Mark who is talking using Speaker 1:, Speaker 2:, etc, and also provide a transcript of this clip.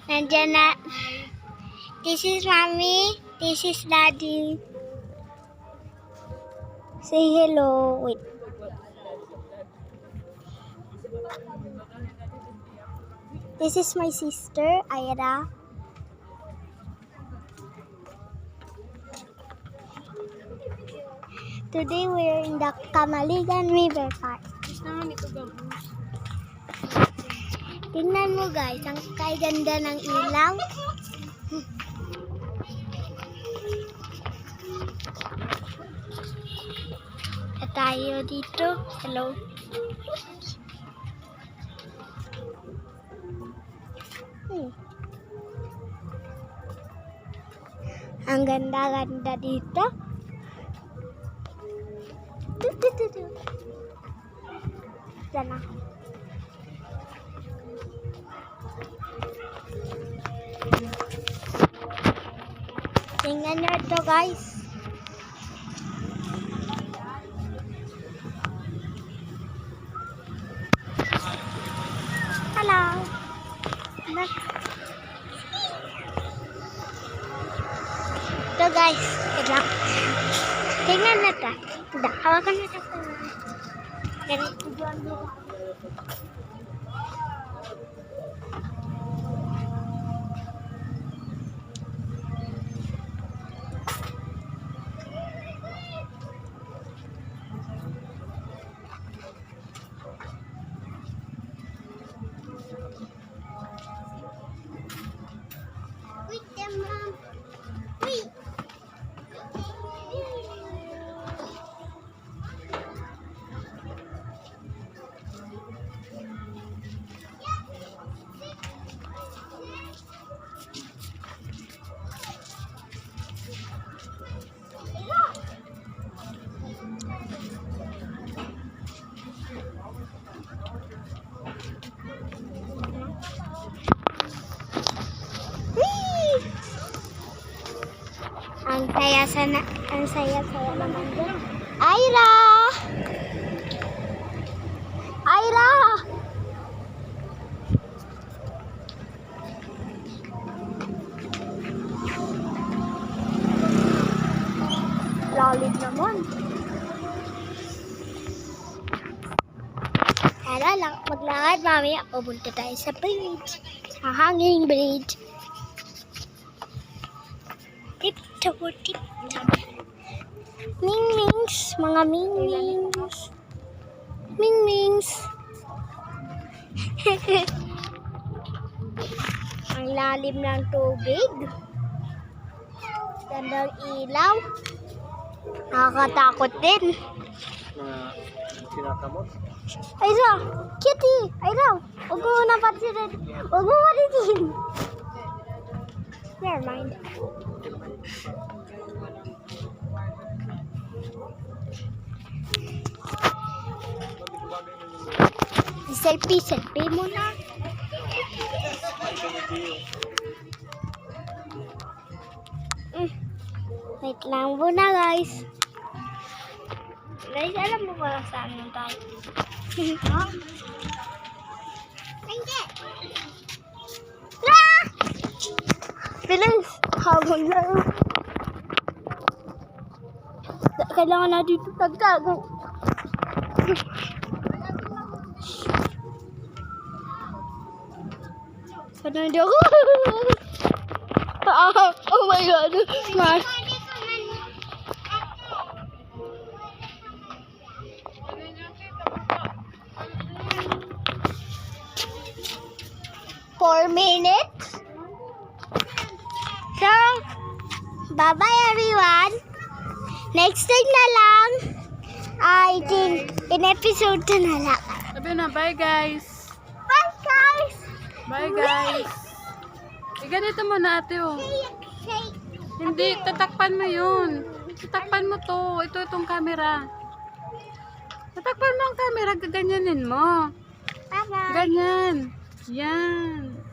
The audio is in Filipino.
Speaker 1: Nandiyan na. This is mommy. This is daddy. Say hello. Wait. This is my sister, Ira. Today we're in the Kamaligan River Park. Tingnan mo guys, ang kaganda ng ilaw. At tayo dito. Hello. Ang ganda-ganda dito. Diyan na. Tingnan nyo ito guys. Hello. Ito guys. Wait lang. Tingnan na ito. Hawakan na ito. Ganito dyan dito. Wait, Mom. Wait. Ang saya-saya naman dyan. Ira! Ira! Lalim naman. Tara lang, maglakad mamaya. Pupunta tayo sa bridge. Sa hanging bridge. Tip-top, tip-top. Ming-mings, mga ming-mings. Ming-mings. Ang lalim ng tubig. Gandang ilaw. Nakakatakot din.
Speaker 2: Sinakamot.
Speaker 1: Ira, kitty! Ira, huwag mo na pansinin. Huwag mo maritin. Never mind. Selfie mo na. Wait lang muna guys. Guys, alam mo ba saan mo tayo? Hindi. Ah! Bilis! Habang lang. Kailangan na dito tagtago. Sana hindi ako. Oh my God. Smart. Four minutes. So, bye-bye everyone. Next time na lang. I think in episode 2 na lang.
Speaker 3: Sabi na, bye guys.
Speaker 1: Bye guys.
Speaker 3: Bye guys. Ganito mo na ate oh. Hindi, tatakpan mo yun. Tatakpan mo to. Itong camera. Tatakpan mo ang camera, gaganyanin mo.
Speaker 1: Bye-bye.
Speaker 3: Ganyan. Yan.